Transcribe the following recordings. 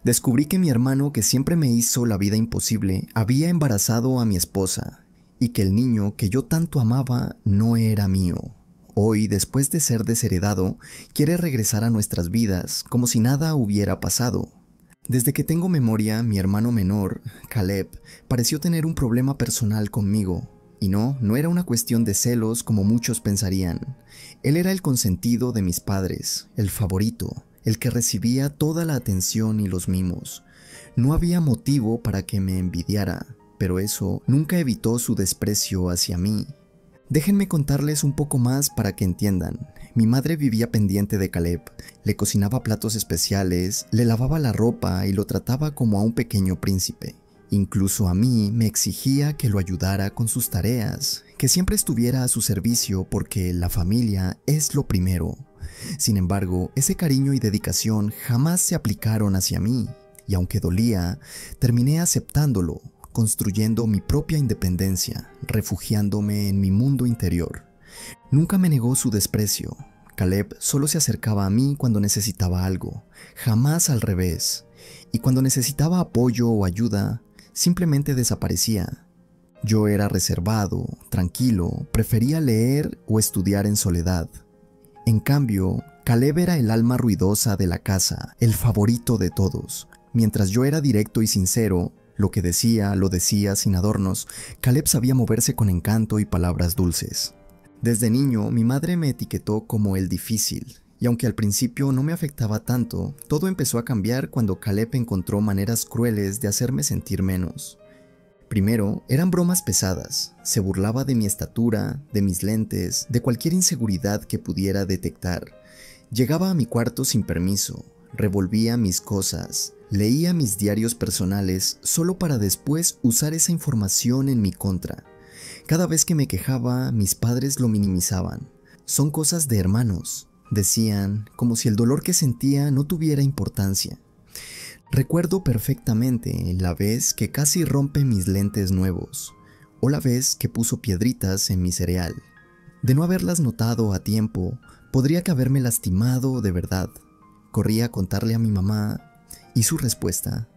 Descubrí que mi hermano, que siempre me hizo la vida imposible, había embarazado a mi esposa, y que el niño que yo tanto amaba no era mío. Hoy, después de ser desheredado, quiere regresar a nuestras vidas como si nada hubiera pasado. Desde que tengo memoria, mi hermano menor, Caleb, pareció tener un problema personal conmigo. Y no era una cuestión de celos como muchos pensarían. Él era el consentido de mis padres, el favorito, el que recibía toda la atención y los mimos. No había motivo para que me envidiara, pero eso nunca evitó su desprecio hacia mí. Déjenme contarles un poco más para que entiendan. Mi madre vivía pendiente de Caleb, le cocinaba platos especiales, le lavaba la ropa y lo trataba como a un pequeño príncipe. Incluso a mí me exigía que lo ayudara con sus tareas, que siempre estuviera a su servicio porque la familia es lo primero. Sin embargo, ese cariño y dedicación jamás se aplicaron hacia mí, y aunque dolía, terminé aceptándolo, construyendo mi propia independencia, refugiándome en mi mundo interior. Nunca me negó su desprecio. Caleb solo se acercaba a mí cuando necesitaba algo, jamás al revés, y cuando necesitaba apoyo o ayuda, simplemente desaparecía. Yo era reservado, tranquilo, prefería leer o estudiar en soledad. En cambio, Caleb era el alma ruidosa de la casa, el favorito de todos. Mientras yo era directo y sincero, lo que decía, lo decía sin adornos, Caleb sabía moverse con encanto y palabras dulces. Desde niño, mi madre me etiquetó como el difícil, y aunque al principio no me afectaba tanto, todo empezó a cambiar cuando Caleb encontró maneras crueles de hacerme sentir menos. Primero, eran bromas pesadas, se burlaba de mi estatura, de mis lentes, de cualquier inseguridad que pudiera detectar. Llegaba a mi cuarto sin permiso, revolvía mis cosas, leía mis diarios personales solo para después usar esa información en mi contra. Cada vez que me quejaba, mis padres lo minimizaban. Son cosas de hermanos, decían, como si el dolor que sentía no tuviera importancia. Recuerdo perfectamente la vez que casi rompe mis lentes nuevos, o la vez que puso piedritas en mi cereal. De no haberlas notado a tiempo, podría que haberme lastimado de verdad. Corrí a contarle a mi mamá, y su respuesta: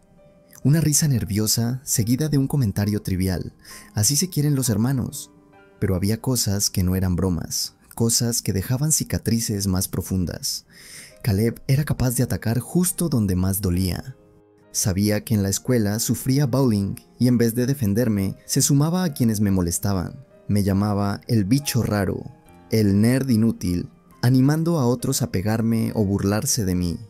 una risa nerviosa seguida de un comentario trivial. Así se quieren los hermanos. Pero había cosas que no eran bromas, cosas que dejaban cicatrices más profundas. Caleb era capaz de atacar justo donde más dolía. Sabía que en la escuela sufría bullying y en vez de defenderme, se sumaba a quienes me molestaban. Me llamaba el bicho raro, el nerd inútil, animando a otros a pegarme o burlarse de mí.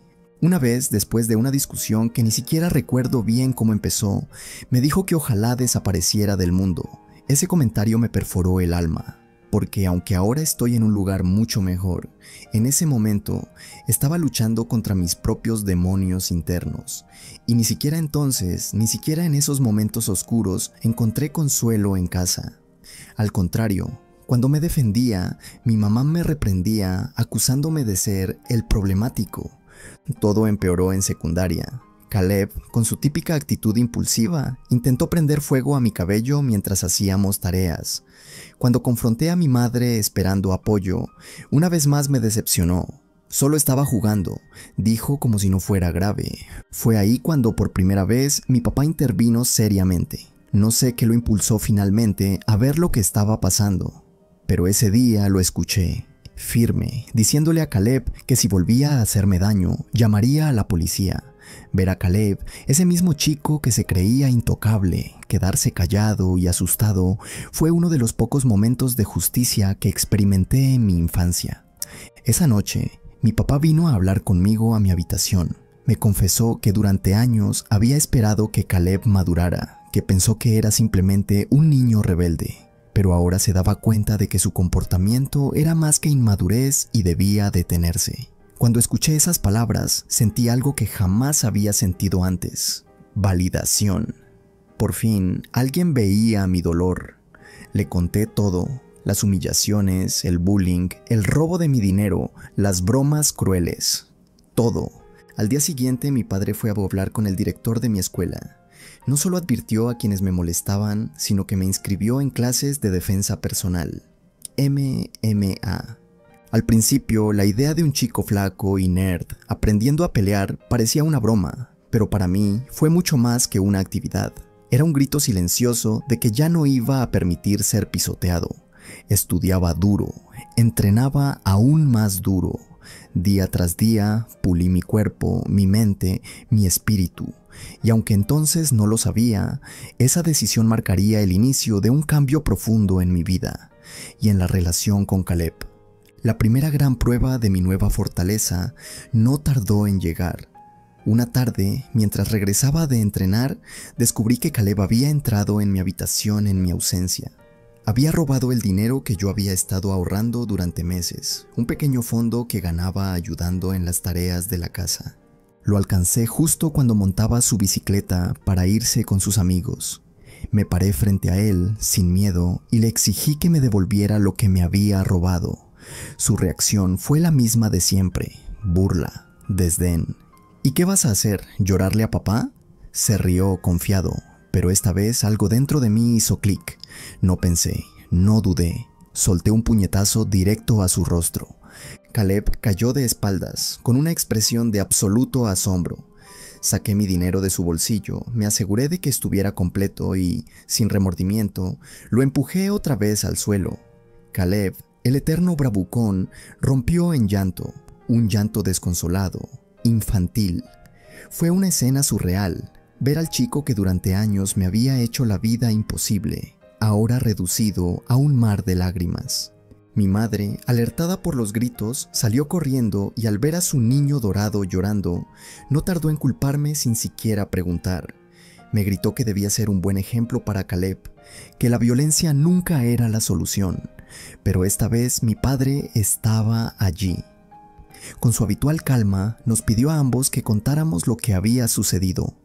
Una vez, después de una discusión que ni siquiera recuerdo bien cómo empezó, me dijo que ojalá desapareciera del mundo. Ese comentario me perforó el alma, porque aunque ahora estoy en un lugar mucho mejor, en ese momento estaba luchando contra mis propios demonios internos. Y ni siquiera entonces, ni siquiera en esos momentos oscuros, encontré consuelo en casa. Al contrario, cuando me defendía, mi mamá me reprendía acusándome de ser el problemático. Todo empeoró en secundaria. Caleb, con su típica actitud impulsiva, intentó prender fuego a mi cabello mientras hacíamos tareas. Cuando confronté a mi madre esperando apoyo, una vez más me decepcionó. Solo estaba jugando, dijo como si no fuera grave. Fue ahí cuando por primera vez mi papá intervino seriamente. No sé qué lo impulsó finalmente a ver lo que estaba pasando, pero ese día lo escuché. Firme, diciéndole a Caleb que si volvía a hacerme daño, llamaría a la policía. Ver a Caleb, ese mismo chico que se creía intocable, quedarse callado y asustado, fue uno de los pocos momentos de justicia que experimenté en mi infancia. Esa noche, mi papá vino a hablar conmigo a mi habitación. Me confesó que durante años había esperado que Caleb madurara, que pensó que era simplemente un niño rebelde. Pero ahora se daba cuenta de que su comportamiento era más que inmadurez y debía detenerse. Cuando escuché esas palabras, sentí algo que jamás había sentido antes: validación. Por fin, alguien veía mi dolor. Le conté todo: las humillaciones, el bullying, el robo de mi dinero, las bromas crueles. Todo. Al día siguiente, mi padre fue a hablar con el director de mi escuela. No solo advirtió a quienes me molestaban, sino que me inscribió en clases de defensa personal, MMA. Al principio, la idea de un chico flaco y nerd aprendiendo a pelear parecía una broma, Pero para mí fue mucho más que una actividad. Era un grito silencioso de que ya no iba a permitir ser pisoteado. Estudiaba duro, entrenaba aún más duro. Día tras día pulí mi cuerpo, mi mente, mi espíritu. Y aunque entonces no lo sabía, esa decisión marcaría el inicio de un cambio profundo en mi vida y en la relación con Caleb. La primera gran prueba de mi nueva fortaleza no tardó en llegar. Una tarde, mientras regresaba de entrenar, descubrí que Caleb había entrado en mi habitación en mi ausencia. Había robado el dinero que yo había estado ahorrando durante meses, un pequeño fondo que ganaba ayudando en las tareas de la casa. Lo alcancé justo cuando montaba su bicicleta para irse con sus amigos. Me paré frente a él, sin miedo, y le exigí que me devolviera lo que me había robado. Su reacción fue la misma de siempre: burla, desdén. ¿Y qué vas a hacer? ¿Llorarle a papá? Se rió confiado, pero esta vez algo dentro de mí hizo clic. No pensé, no dudé. Solté un puñetazo directo a su rostro. Caleb cayó de espaldas, con una expresión de absoluto asombro. Saqué mi dinero de su bolsillo, me aseguré de que estuviera completo y, sin remordimiento, lo empujé otra vez al suelo. Caleb, el eterno bravucón, rompió en llanto, un llanto desconsolado, infantil. Fue una escena surreal, ver al chico que durante años me había hecho la vida imposible, ahora reducido a un mar de lágrimas. Mi madre, alertada por los gritos, salió corriendo y al ver a su niño dorado llorando, no tardó en culparme sin siquiera preguntar. Me gritó que debía ser un buen ejemplo para Caleb, que la violencia nunca era la solución, pero esta vez mi padre estaba allí. Con su habitual calma, nos pidió a ambos que contáramos lo que había sucedido.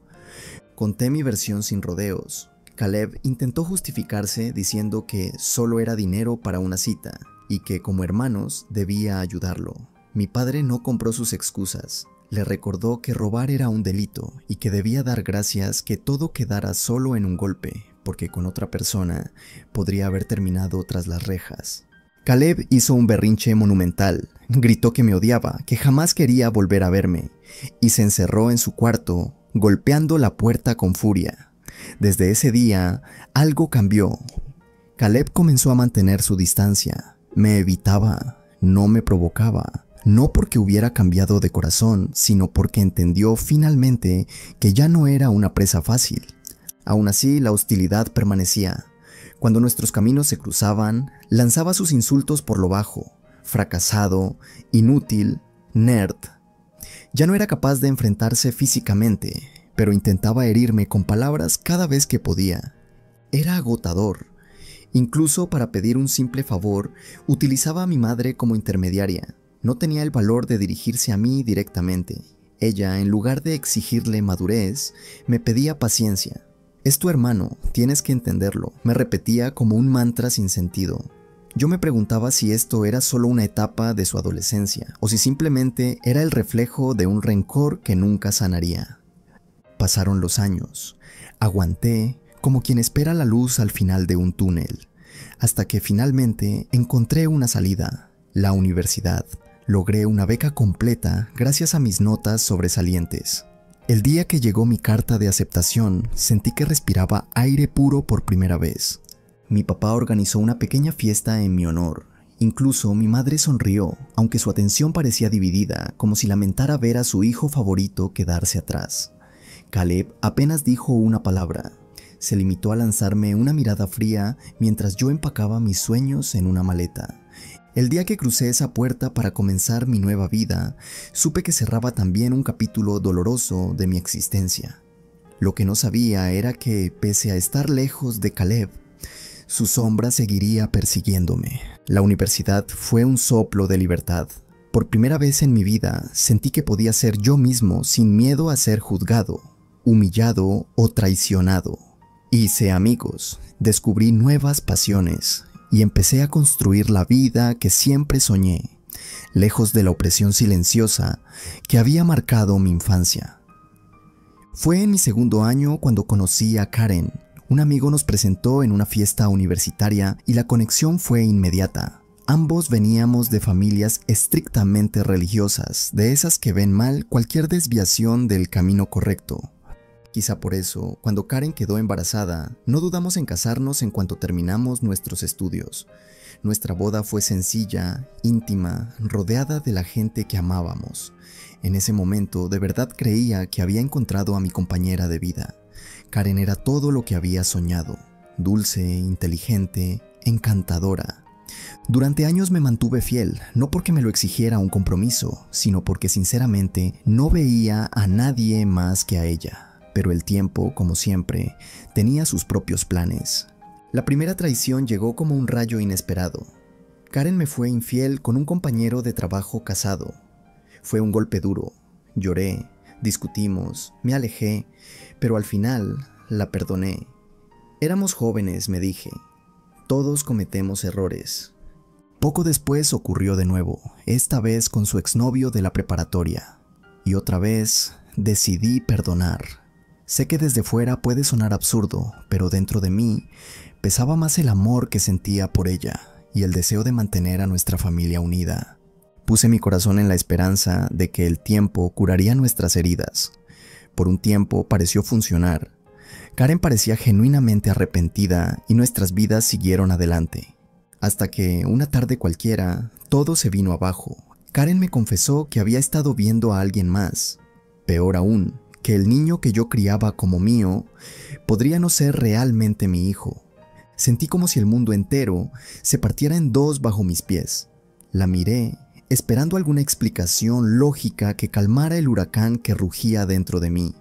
Conté mi versión sin rodeos. Caleb intentó justificarse diciendo que solo era dinero para una cita y que como hermanos debía ayudarlo. Mi padre no compró sus excusas. Le recordó que robar era un delito y que debía dar gracias que todo quedara solo en un golpe, porque con otra persona podría haber terminado tras las rejas. Caleb hizo un berrinche monumental, gritó que me odiaba, que jamás quería volver a verme, y se encerró en su cuarto, golpeando la puerta con furia. Desde ese día, algo cambió. Caleb comenzó a mantener su distancia, me evitaba, no me provocaba, no porque hubiera cambiado de corazón, sino porque entendió finalmente que ya no era una presa fácil. Aún así, la hostilidad permanecía. Cuando nuestros caminos se cruzaban, lanzaba sus insultos por lo bajo: fracasado, inútil, nerd. Ya no era capaz de enfrentarse físicamente, pero intentaba herirme con palabras cada vez que podía. Era agotador. Incluso para pedir un simple favor, utilizaba a mi madre como intermediaria. No tenía el valor de dirigirse a mí directamente. Ella, en lugar de exigirle madurez, me pedía paciencia. «Es tu hermano, tienes que entenderlo», me repetía como un mantra sin sentido. Yo me preguntaba si esto era solo una etapa de su adolescencia, o si simplemente era el reflejo de un rencor que nunca sanaría. Pasaron los años. Aguanté, como quien espera la luz al final de un túnel, hasta que finalmente encontré una salida: la universidad. Logré una beca completa gracias a mis notas sobresalientes. El día que llegó mi carta de aceptación, sentí que respiraba aire puro por primera vez. Mi papá organizó una pequeña fiesta en mi honor. Incluso mi madre sonrió, aunque su atención parecía dividida, como si lamentara ver a su hijo favorito quedarse atrás. Caleb apenas dijo una palabra. Se limitó a lanzarme una mirada fría mientras yo empacaba mis sueños en una maleta. El día que crucé esa puerta para comenzar mi nueva vida, supe que cerraba también un capítulo doloroso de mi existencia. Lo que no sabía era que, pese a estar lejos de Caleb, su sombra seguiría persiguiéndome. La universidad fue un soplo de libertad. Por primera vez en mi vida, sentí que podía ser yo mismo sin miedo a ser juzgado, humillado o traicionado. Hice amigos, descubrí nuevas pasiones y empecé a construir la vida que siempre soñé, lejos de la opresión silenciosa que había marcado mi infancia. Fue en mi segundo año cuando conocí a Karen. Un amigo nos presentó en una fiesta universitaria y la conexión fue inmediata. Ambos veníamos de familias estrictamente religiosas, de esas que ven mal cualquier desviación del camino correcto. Quizá por eso, cuando Karen quedó embarazada, no dudamos en casarnos en cuanto terminamos nuestros estudios. Nuestra boda fue sencilla, íntima, rodeada de la gente que amábamos. En ese momento, de verdad creía que había encontrado a mi compañera de vida. Karen era todo lo que había soñado: dulce, inteligente, encantadora. Durante años me mantuve fiel, no porque me lo exigiera un compromiso, sino porque sinceramente no veía a nadie más que a ella. Pero el tiempo, como siempre, tenía sus propios planes. La primera traición llegó como un rayo inesperado. Karen me fue infiel con un compañero de trabajo casado. Fue un golpe duro. Lloré, discutimos, me alejé, pero al final la perdoné. Éramos jóvenes, me dije. Todos cometemos errores. Poco después ocurrió de nuevo, esta vez con su exnovio de la preparatoria. Y otra vez decidí perdonar. Sé que desde fuera puede sonar absurdo, pero dentro de mí pesaba más el amor que sentía por ella y el deseo de mantener a nuestra familia unida. Puse mi corazón en la esperanza de que el tiempo curaría nuestras heridas. Por un tiempo pareció funcionar. Karen parecía genuinamente arrepentida y nuestras vidas siguieron adelante. Hasta que, una tarde cualquiera, todo se vino abajo. Karen me confesó que había estado viendo a alguien más. Peor aún, que el niño que yo criaba como mío podría no ser realmente mi hijo. Sentí como si el mundo entero se partiera en dos bajo mis pies. La miré, esperando alguna explicación lógica que calmara el huracán que rugía dentro de mí.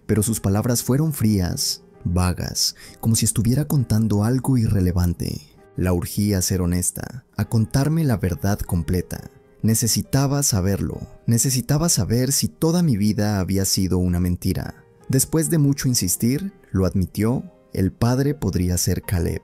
Pero sus palabras fueron frías, vagas, como si estuviera contando algo irrelevante. La urgí a ser honesta, a contarme la verdad completa. Necesitaba saberlo, necesitaba saber si toda mi vida había sido una mentira. Después de mucho insistir, lo admitió: el padre podría ser Caleb.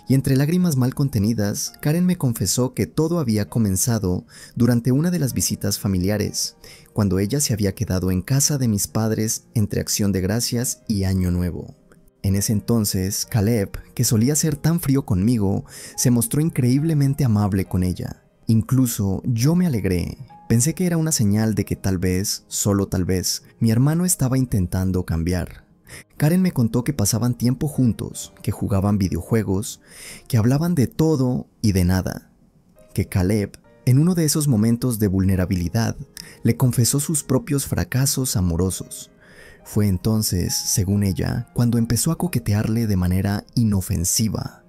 Y entre lágrimas mal contenidas, Karen me confesó que todo había comenzado durante una de las visitas familiares, cuando ella se había quedado en casa de mis padres entre Acción de Gracias y Año Nuevo. En ese entonces, Caleb, que solía ser tan frío conmigo, se mostró increíblemente amable con ella. Incluso yo me alegré. Pensé que era una señal de que tal vez, solo tal vez, mi hermano estaba intentando cambiar. Karen me contó que pasaban tiempo juntos, que jugaban videojuegos, que hablaban de todo y de nada. Que Caleb, en uno de esos momentos de vulnerabilidad, le confesó sus propios fracasos amorosos. Fue entonces, según ella, cuando empezó a coquetearle de manera inofensiva.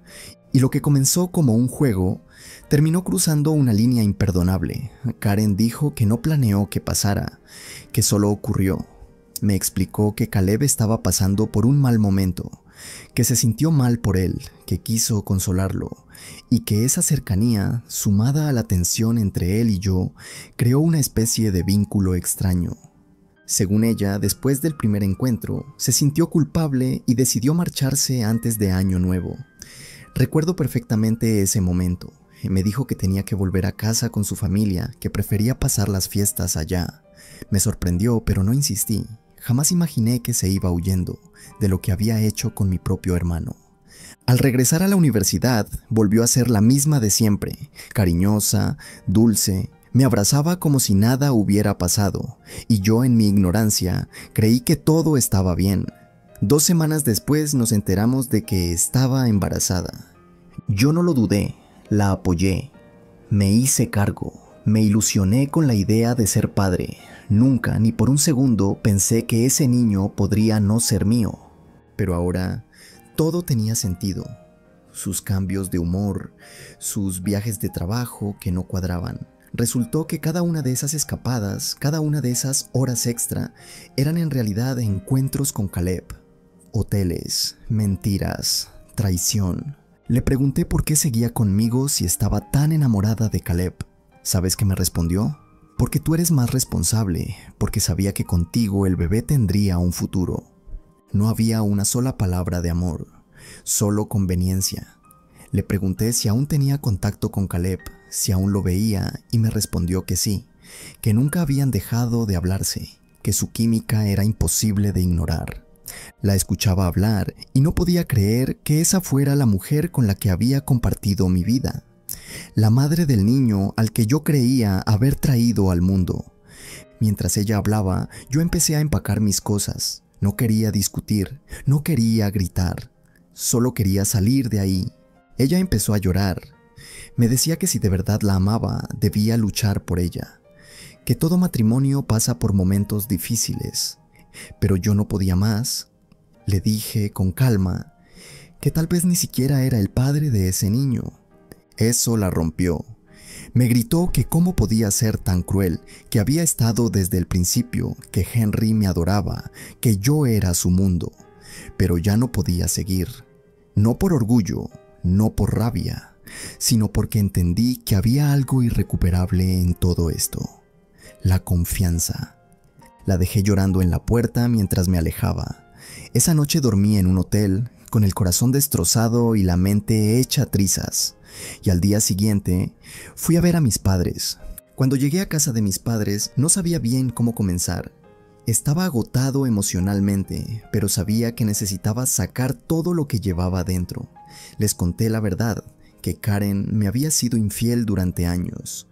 Y lo que comenzó como un juego terminó cruzando una línea imperdonable. Karen dijo que no planeó que pasara, que solo ocurrió. Me explicó que Caleb estaba pasando por un mal momento, que se sintió mal por él, que quiso consolarlo, y que esa cercanía, sumada a la tensión entre él y yo, creó una especie de vínculo extraño. Según ella, después del primer encuentro, se sintió culpable y decidió marcharse antes de Año Nuevo. Recuerdo perfectamente ese momento. Me dijo que tenía que volver a casa con su familia, que prefería pasar las fiestas allá. Me sorprendió, pero no insistí. Jamás imaginé que se iba huyendo de lo que había hecho con mi propio hermano. Al regresar a la universidad, volvió a ser la misma de siempre, cariñosa, dulce. Me abrazaba como si nada hubiera pasado, y yo en mi ignorancia creí que todo estaba bien. 2 semanas después nos enteramos de que estaba embarazada. Yo no lo dudé, la apoyé, me hice cargo, me ilusioné con la idea de ser padre. Nunca, ni por un segundo, pensé que ese niño podría no ser mío. Pero ahora, todo tenía sentido. Sus cambios de humor, sus viajes de trabajo que no cuadraban. Resultó que cada una de esas escapadas, cada una de esas horas extra, eran en realidad encuentros con Caleb. Hoteles, mentiras, traición. Le pregunté por qué seguía conmigo si estaba tan enamorada de Caleb. ¿Sabes qué me respondió? Porque tú eres más responsable, porque sabía que contigo el bebé tendría un futuro. No había una sola palabra de amor, solo conveniencia. Le pregunté si aún tenía contacto con Caleb, si aún lo veía, y me respondió que sí, que nunca habían dejado de hablarse, que su química era imposible de ignorar. La escuchaba hablar y no podía creer que esa fuera la mujer con la que había compartido mi vida. la madre del niño al que yo creía haber traído al mundo. Mientras ella hablaba, yo empecé a empacar mis cosas. No quería discutir, no quería gritar, solo quería salir de ahí. Ella empezó a llorar. Me decía que si de verdad la amaba, debía luchar por ella, que todo matrimonio pasa por momentos difíciles, pero yo no podía más. Le dije con calma que tal vez ni siquiera era el padre de ese niño. Eso la rompió. Me gritó que cómo podía ser tan cruel, que había estado desde el principio, que Henry me adoraba, que yo era su mundo, pero ya no podía seguir. No por orgullo, no por rabia, sino porque entendí que había algo irrecuperable en todo esto: la confianza. La dejé llorando en la puerta mientras me alejaba. Esa noche dormí en un hotel, con el corazón destrozado y la mente hecha trizas. Y al día siguiente, fui a ver a mis padres. Cuando llegué a casa de mis padres, no sabía bien cómo comenzar. Estaba agotado emocionalmente, pero sabía que necesitaba sacar todo lo que llevaba dentro. Les conté la verdad, que Karen me había sido infiel durante años,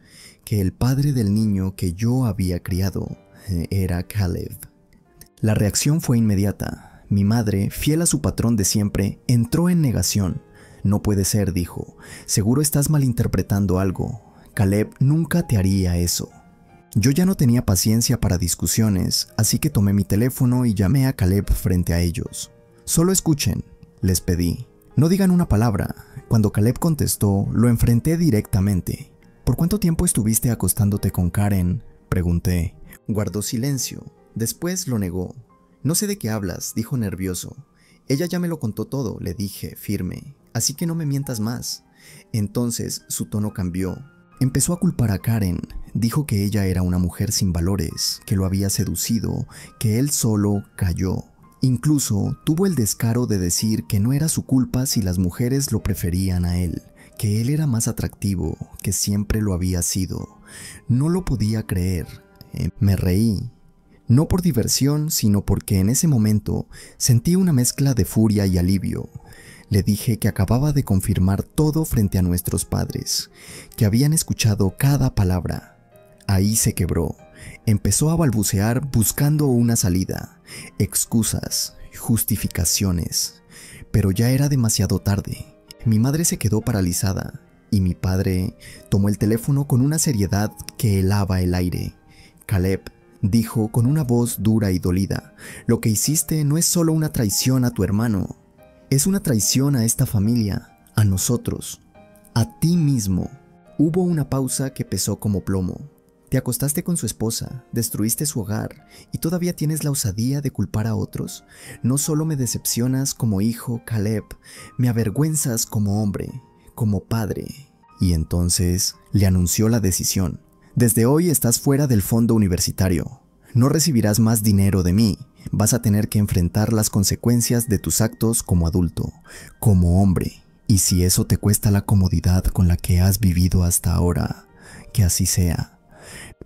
que el padre del niño que yo había criado era Caleb. La reacción fue inmediata. Mi madre, fiel a su patrón de siempre, entró en negación. No puede ser, dijo. Seguro estás malinterpretando algo. Caleb nunca te haría eso. Yo ya no tenía paciencia para discusiones, así que tomé mi teléfono y llamé a Caleb frente a ellos. Solo escuchen, les pedí. No digan una palabra. Cuando Caleb contestó, lo enfrenté directamente. ¿Por cuánto tiempo estuviste acostándote con Karen?, pregunté. Guardó silencio. Después lo negó. No sé de qué hablas, dijo nervioso. Ella ya me lo contó todo, le dije, firme. Así que no me mientas más. Entonces su tono cambió. Empezó a culpar a Karen. Dijo que ella era una mujer sin valores, que lo había seducido, que él solo cayó. Incluso tuvo el descaro de decir que no era su culpa si las mujeres lo preferían a él, que él era más atractivo, que siempre lo había sido. No lo podía creer. Me reí. No por diversión, sino porque en ese momento sentí una mezcla de furia y alivio. Le dije que acababa de confirmar todo frente a nuestros padres, que habían escuchado cada palabra. Ahí se quebró. Empezó a balbucear buscando una salida, excusas, justificaciones. Pero ya era demasiado tarde. Mi madre se quedó paralizada y mi padre tomó el teléfono con una seriedad que helaba el aire. Caleb, dijo con una voz dura y dolida, lo que hiciste no es solo una traición a tu hermano. Es una traición a esta familia, a nosotros, a ti mismo. Hubo una pausa que pesó como plomo. Te acostaste con su esposa, destruiste su hogar y todavía tienes la osadía de culpar a otros. No solo me decepcionas como hijo, Caleb, me avergüenzas como hombre, como padre. Y entonces le anunció la decisión. Desde hoy estás fuera del fondo universitario. No recibirás más dinero de mí. Vas a tener que enfrentar las consecuencias de tus actos como adulto, como hombre. Y si eso te cuesta la comodidad con la que has vivido hasta ahora, que así sea.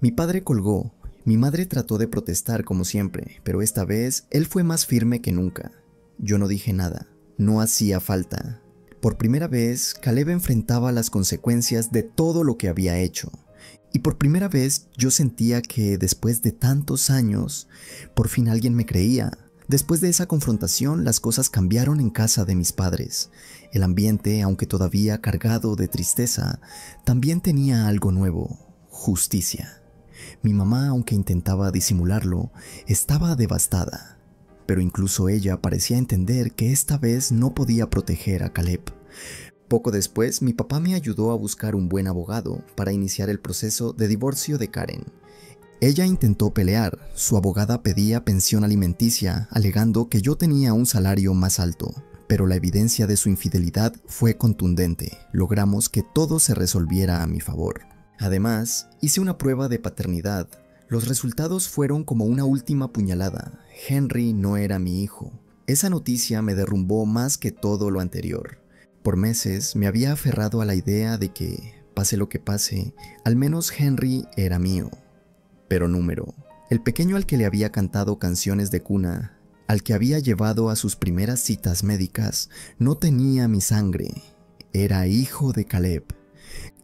Mi padre colgó. Mi madre trató de protestar como siempre, pero esta vez él fue más firme que nunca. Yo no dije nada. No hacía falta. Por primera vez, Caleb enfrentaba las consecuencias de todo lo que había hecho. Y por primera vez yo sentía que después de tantos años, por fin alguien me creía. Después de esa confrontación, las cosas cambiaron en casa de mis padres. El ambiente, aunque todavía cargado de tristeza, también tenía algo nuevo: justicia. Mi mamá, aunque intentaba disimularlo, estaba devastada. Pero incluso ella parecía entender que esta vez no podía proteger a Caleb. Poco después, mi papá me ayudó a buscar un buen abogado para iniciar el proceso de divorcio de Karen. Ella intentó pelear. Su abogada pedía pensión alimenticia, alegando que yo tenía un salario más alto. Pero la evidencia de su infidelidad fue contundente. Logramos que todo se resolviera a mi favor. Además, hice una prueba de paternidad. Los resultados fueron como una última puñalada. Henry no era mi hijo. Esa noticia me derrumbó más que todo lo anterior. Por meses me había aferrado a la idea de que, pase lo que pase, al menos Henry era mío. Pero número, el pequeño al que le había cantado canciones de cuna, al que había llevado a sus primeras citas médicas, no tenía mi sangre. Era hijo de Caleb.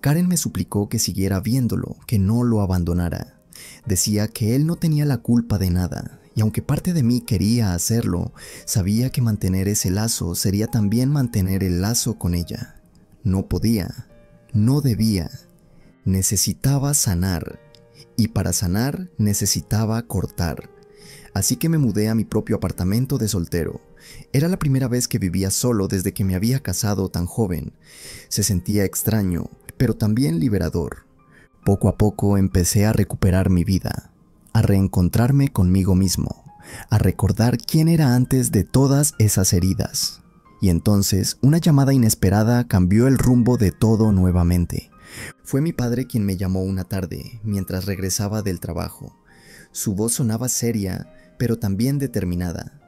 Karen me suplicó que siguiera viéndolo, que no lo abandonara. Decía que él no tenía la culpa de nada, y aunque parte de mí quería hacerlo, sabía que mantener ese lazo sería también mantener el lazo con ella. No podía, no debía, necesitaba sanar, y para sanar necesitaba cortar. Así que me mudé a mi propio apartamento de soltero. Era la primera vez que vivía solo desde que me había casado tan joven. Se sentía extraño, pero también liberador. Poco a poco empecé a recuperar mi vida, a reencontrarme conmigo mismo, a recordar quién era antes de todas esas heridas. Y entonces, una llamada inesperada cambió el rumbo de todo nuevamente. Fue mi padre quien me llamó una tarde, mientras regresaba del trabajo. Su voz sonaba seria, pero también determinada.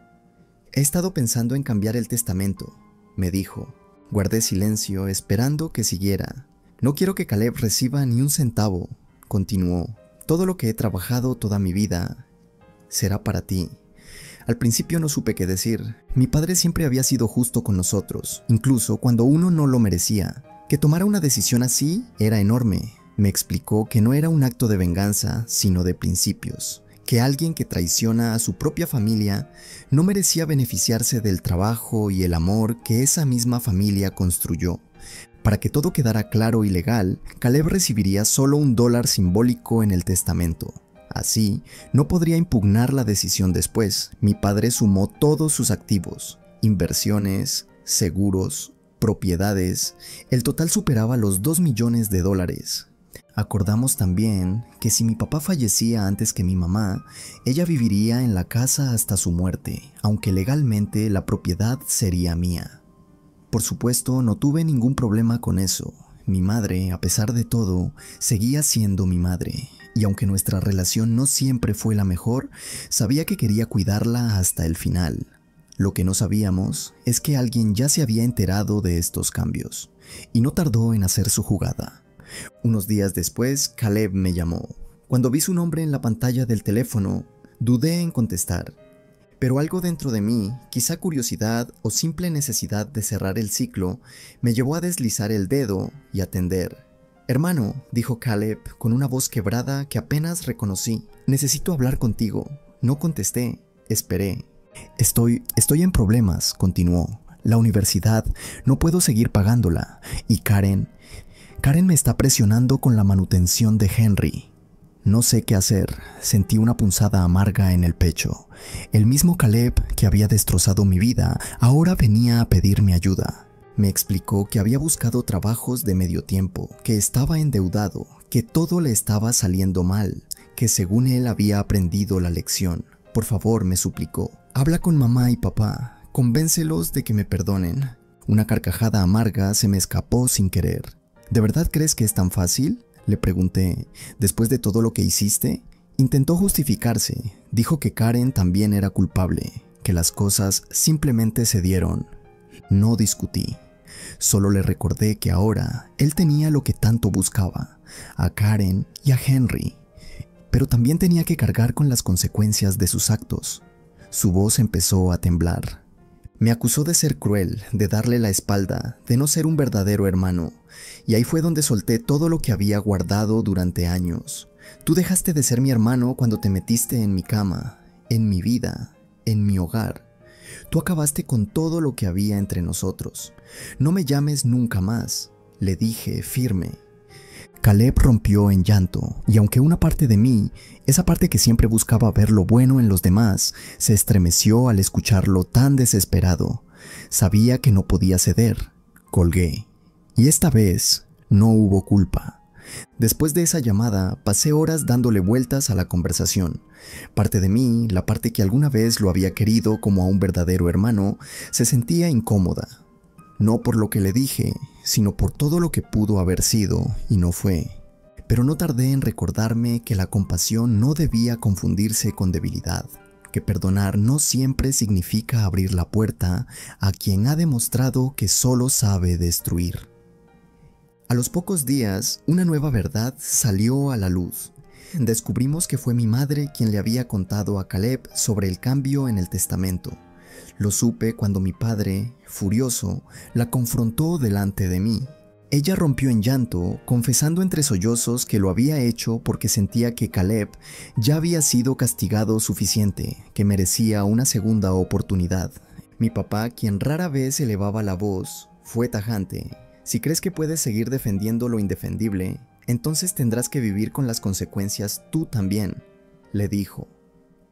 «He estado pensando en cambiar el testamento», me dijo. Guardé silencio, esperando que siguiera. «No quiero que Caleb reciba ni un centavo», continuó. «Todo lo que he trabajado toda mi vida será para ti». Al principio no supe qué decir. Mi padre siempre había sido justo con nosotros, incluso cuando uno no lo merecía. Que tomara una decisión así era enorme. Me explicó que no era un acto de venganza, sino de principios. Que alguien que traiciona a su propia familia no merecía beneficiarse del trabajo y el amor que esa misma familia construyó. Para que todo quedara claro y legal, Caleb recibiría solo $1 simbólico en el testamento. Así, no podría impugnar la decisión después. Mi padre sumó todos sus activos, inversiones, seguros, propiedades. El total superaba los $2 millones. Acordamos también que si mi papá fallecía antes que mi mamá, ella viviría en la casa hasta su muerte, aunque legalmente la propiedad sería mía. Por supuesto, no tuve ningún problema con eso. Mi madre, a pesar de todo, seguía siendo mi madre, y aunque nuestra relación no siempre fue la mejor, sabía que quería cuidarla hasta el final. Lo que no sabíamos es que alguien ya se había enterado de estos cambios, y no tardó en hacer su jugada. Unos días después, Caleb me llamó. Cuando vi su nombre en la pantalla del teléfono, dudé en contestar. Pero algo dentro de mí, quizá curiosidad o simple necesidad de cerrar el ciclo, me llevó a deslizar el dedo y atender. «Hermano», dijo Caleb con una voz quebrada que apenas reconocí. «Necesito hablar contigo». No contesté, esperé. Estoy en problemas», continuó. «La universidad, no puedo seguir pagándola. Y Karen me está presionando con la manutención de Henry». No sé qué hacer, sentí una punzada amarga en el pecho. El mismo Caleb que había destrozado mi vida, ahora venía a pedirme ayuda. Me explicó que había buscado trabajos de medio tiempo, que estaba endeudado, que todo le estaba saliendo mal, que según él había aprendido la lección. «Por favor», me suplicó, «habla con mamá y papá, convéncelos de que me perdonen». Una carcajada amarga se me escapó sin querer. «¿De verdad crees que es tan fácil?», le pregunté. «¿Después de todo lo que hiciste?». Intentó justificarse. Dijo que Karen también era culpable, que las cosas simplemente se dieron. No discutí. Solo le recordé que ahora él tenía lo que tanto buscaba, a Karen y a Henry, pero también tenía que cargar con las consecuencias de sus actos. Su voz empezó a temblar. Me acusó de ser cruel, de darle la espalda, de no ser un verdadero hermano, y ahí fue donde solté todo lo que había guardado durante años. «Tú dejaste de ser mi hermano cuando te metiste en mi cama, en mi vida, en mi hogar. Tú acabaste con todo lo que había entre nosotros. No me llames nunca más», le dije firme. Caleb rompió en llanto, y aunque una parte de mí, esa parte que siempre buscaba ver lo bueno en los demás, se estremeció al escucharlo tan desesperado. Sabía que no podía ceder. Colgué. Y esta vez no hubo culpa. Después de esa llamada, pasé horas dándole vueltas a la conversación. Parte de mí, la parte que alguna vez lo había querido como a un verdadero hermano, se sentía incómoda. No por lo que le dije, sino por todo lo que pudo haber sido y no fue. Pero no tardé en recordarme que la compasión no debía confundirse con debilidad, que perdonar no siempre significa abrir la puerta a quien ha demostrado que solo sabe destruir. A los pocos días, una nueva verdad salió a la luz. Descubrimos que fue mi madre quien le había contado a Caleb sobre el cambio en el testamento. Lo supe cuando mi padre, furioso, la confrontó delante de mí. Ella rompió en llanto, confesando entre sollozos que lo había hecho porque sentía que Caleb ya había sido castigado suficiente, que merecía una segunda oportunidad. Mi papá, quien rara vez elevaba la voz, fue tajante. Si crees que puedes seguir defendiendo lo indefendible, entonces tendrás que vivir con las consecuencias tú también, le dijo.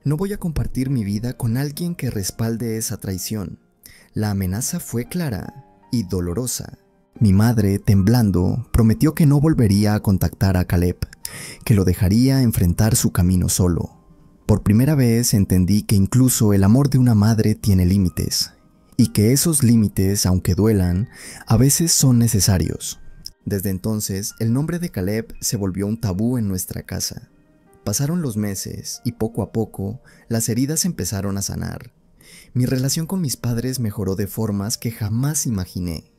No voy a compartir mi vida con alguien que respalde esa traición. La amenaza fue clara y dolorosa. Mi madre, temblando, prometió que no volvería a contactar a Caleb, que lo dejaría enfrentar su camino solo. Por primera vez entendí que incluso el amor de una madre tiene límites, y que esos límites, aunque duelan, a veces son necesarios. Desde entonces, el nombre de Caleb se volvió un tabú en nuestra casa. Pasaron los meses y poco a poco, las heridas empezaron a sanar. Mi relación con mis padres mejoró de formas que jamás imaginé.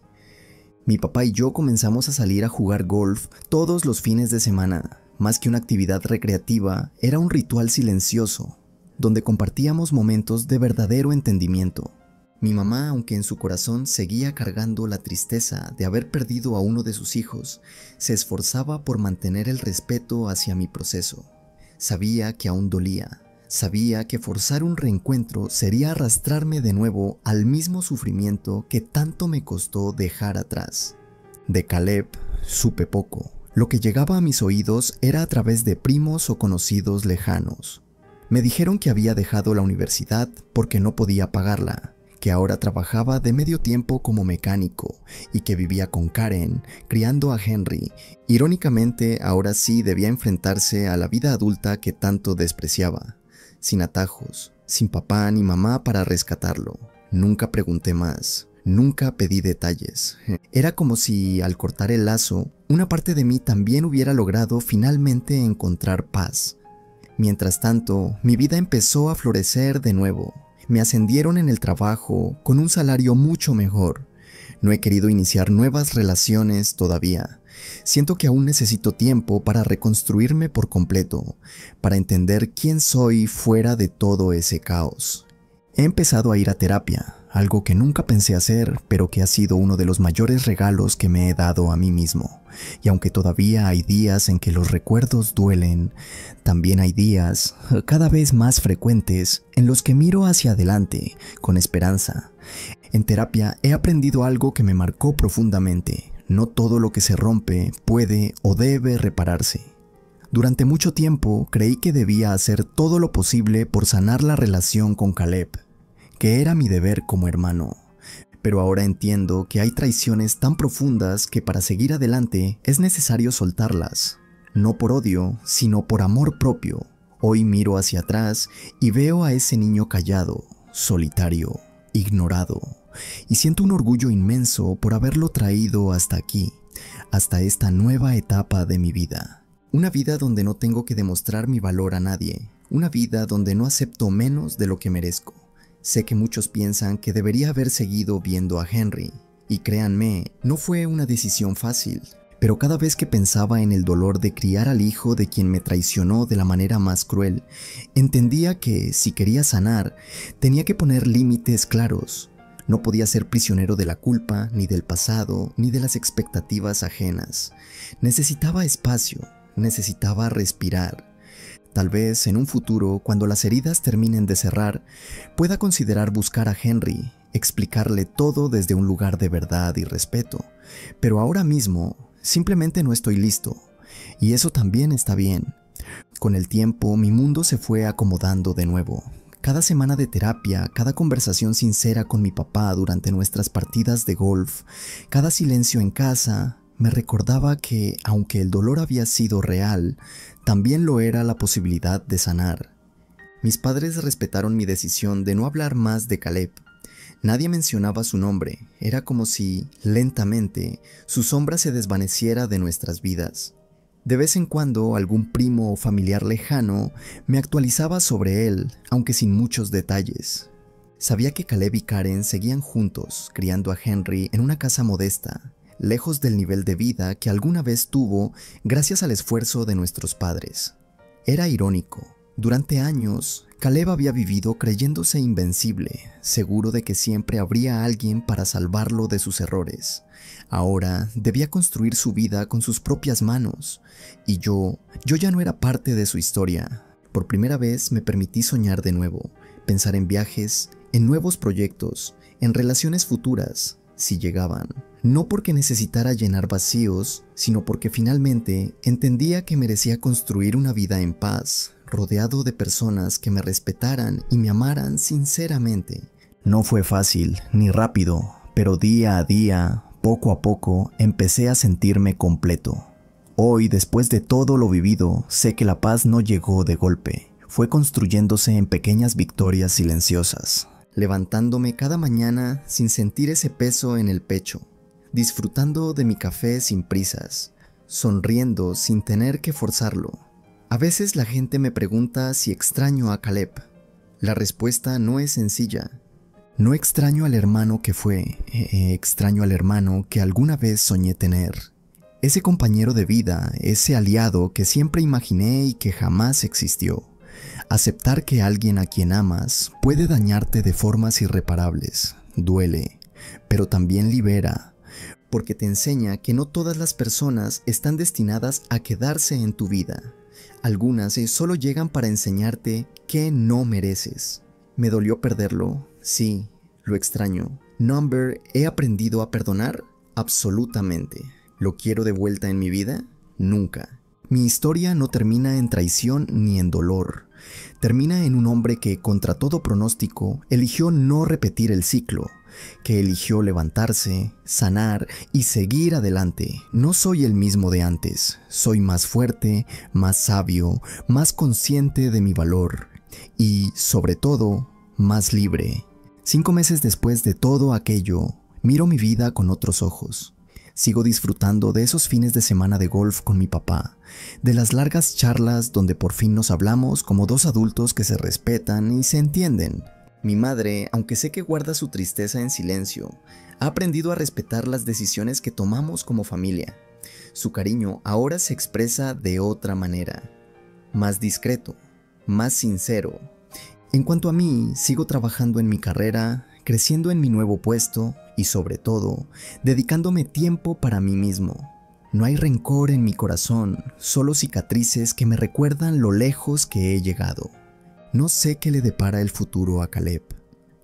Mi papá y yo comenzamos a salir a jugar golf todos los fines de semana. Más que una actividad recreativa, era un ritual silencioso, donde compartíamos momentos de verdadero entendimiento. Mi mamá, aunque en su corazón seguía cargando la tristeza de haber perdido a uno de sus hijos, se esforzaba por mantener el respeto hacia mi proceso. Sabía que aún dolía. Sabía que forzar un reencuentro sería arrastrarme de nuevo al mismo sufrimiento que tanto me costó dejar atrás. De Caleb supe poco. Lo que llegaba a mis oídos era a través de primos o conocidos lejanos. Me dijeron que había dejado la universidad porque no podía pagarla, que ahora trabajaba de medio tiempo como mecánico y que vivía con Karen, criando a Henry. Irónicamente, ahora sí debía enfrentarse a la vida adulta que tanto despreciaba. Sin atajos, sin papá ni mamá para rescatarlo. Nunca pregunté más, nunca pedí detalles. Era como si, al cortar el lazo, una parte de mí también hubiera logrado finalmente encontrar paz. Mientras tanto, mi vida empezó a florecer de nuevo. Me ascendieron en el trabajo, con un salario mucho mejor. No he querido iniciar nuevas relaciones todavía. Siento que aún necesito tiempo para reconstruirme por completo, para entender quién soy fuera de todo ese caos. He empezado a ir a terapia, algo que nunca pensé hacer, pero que ha sido uno de los mayores regalos que me he dado a mí mismo. Y aunque todavía hay días en que los recuerdos duelen, también hay días, cada vez más frecuentes, en los que miro hacia adelante, con esperanza. En terapia he aprendido algo que me marcó profundamente. No todo lo que se rompe puede o debe repararse. Durante mucho tiempo creí que debía hacer todo lo posible por sanar la relación con Caleb, que era mi deber como hermano. Pero ahora entiendo que hay traiciones tan profundas que para seguir adelante es necesario soltarlas. No por odio, sino por amor propio. Hoy miro hacia atrás y veo a ese niño callado, solitario, ignorado. Y siento un orgullo inmenso por haberlo traído hasta aquí, hasta esta nueva etapa de mi vida. Una vida donde no tengo que demostrar mi valor a nadie, una vida donde no acepto menos de lo que merezco. Sé que muchos piensan que debería haber seguido viendo a Henry, y créanme, no fue una decisión fácil, pero cada vez que pensaba en el dolor de criar al hijo de quien me traicionó de la manera más cruel, entendía que, si quería sanar, tenía que poner límites claros. No podía ser prisionero de la culpa, ni del pasado, ni de las expectativas ajenas. Necesitaba espacio, necesitaba respirar. Tal vez en un futuro, cuando las heridas terminen de cerrar, pueda considerar buscar a Henry, explicarle todo desde un lugar de verdad y respeto. Pero ahora mismo, simplemente no estoy listo. Y eso también está bien. Con el tiempo, mi mundo se fue acomodando de nuevo. Cada semana de terapia, cada conversación sincera con mi papá durante nuestras partidas de golf, cada silencio en casa, me recordaba que, aunque el dolor había sido real, también lo era la posibilidad de sanar. Mis padres respetaron mi decisión de no hablar más de Caleb. Nadie mencionaba su nombre, era como si, lentamente, su sombra se desvaneciera de nuestras vidas. De vez en cuando, algún primo o familiar lejano me actualizaba sobre él, aunque sin muchos detalles. Sabía que Caleb y Karen seguían juntos, criando a Henry en una casa modesta, lejos del nivel de vida que alguna vez tuvo gracias al esfuerzo de nuestros padres. Era irónico. Durante años, Caleb había vivido creyéndose invencible, seguro de que siempre habría alguien para salvarlo de sus errores. Ahora debía construir su vida con sus propias manos, y yo ya no era parte de su historia. Por primera vez me permití soñar de nuevo, pensar en viajes, en nuevos proyectos, en relaciones futuras, si llegaban. No porque necesitara llenar vacíos, sino porque finalmente entendía que merecía construir una vida en paz, rodeado de personas que me respetaran y me amaran sinceramente. No fue fácil ni rápido, pero día a día, poco a poco, empecé a sentirme completo. Hoy, después de todo lo vivido, sé que la paz no llegó de golpe. Fue construyéndose en pequeñas victorias silenciosas, levantándome cada mañana sin sentir ese peso en el pecho, disfrutando de mi café sin prisas, sonriendo sin tener que forzarlo. A veces la gente me pregunta si extraño a Caleb. La respuesta no es sencilla. No extraño al hermano que fue, extraño al hermano que alguna vez soñé tener. Ese compañero de vida, ese aliado que siempre imaginé y que jamás existió. Aceptar que alguien a quien amas puede dañarte de formas irreparables, duele, pero también libera, porque te enseña que no todas las personas están destinadas a quedarse en tu vida. Algunas solo llegan para enseñarte que no mereces. ¿Me dolió perderlo? Sí, lo extraño. Number, ¿he aprendido a perdonar? Absolutamente. ¿Lo quiero de vuelta en mi vida? Nunca. Mi historia no termina en traición ni en dolor. Termina en un hombre que, contra todo pronóstico, eligió no repetir el ciclo, que eligió levantarse, sanar y seguir adelante. No soy el mismo de antes. Soy más fuerte, más sabio, más consciente de mi valor y, sobre todo, más libre. 5 meses después de todo aquello, miro mi vida con otros ojos. Sigo disfrutando de esos fines de semana de golf con mi papá, de las largas charlas donde por fin nos hablamos como dos adultos que se respetan y se entienden. Mi madre, aunque sé que guarda su tristeza en silencio, ha aprendido a respetar las decisiones que tomamos como familia. Su cariño ahora se expresa de otra manera, más discreto, más sincero. En cuanto a mí, sigo trabajando en mi carrera, creciendo en mi nuevo puesto y sobre todo, dedicándome tiempo para mí mismo. No hay rencor en mi corazón, solo cicatrices que me recuerdan lo lejos que he llegado. No sé qué le depara el futuro a Caleb.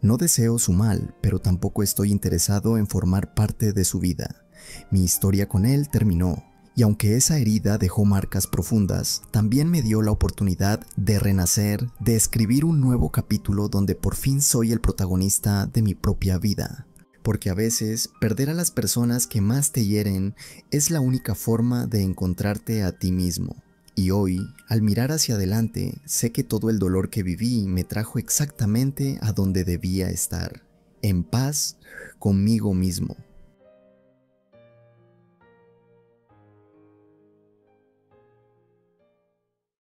No deseo su mal, pero tampoco estoy interesado en formar parte de su vida. Mi historia con él terminó, y aunque esa herida dejó marcas profundas, también me dio la oportunidad de renacer, de escribir un nuevo capítulo donde por fin soy el protagonista de mi propia vida. Porque a veces, perder a las personas que más te hieren es la única forma de encontrarte a ti mismo. Y hoy, al mirar hacia adelante, sé que todo el dolor que viví me trajo exactamente a donde debía estar, en paz conmigo mismo.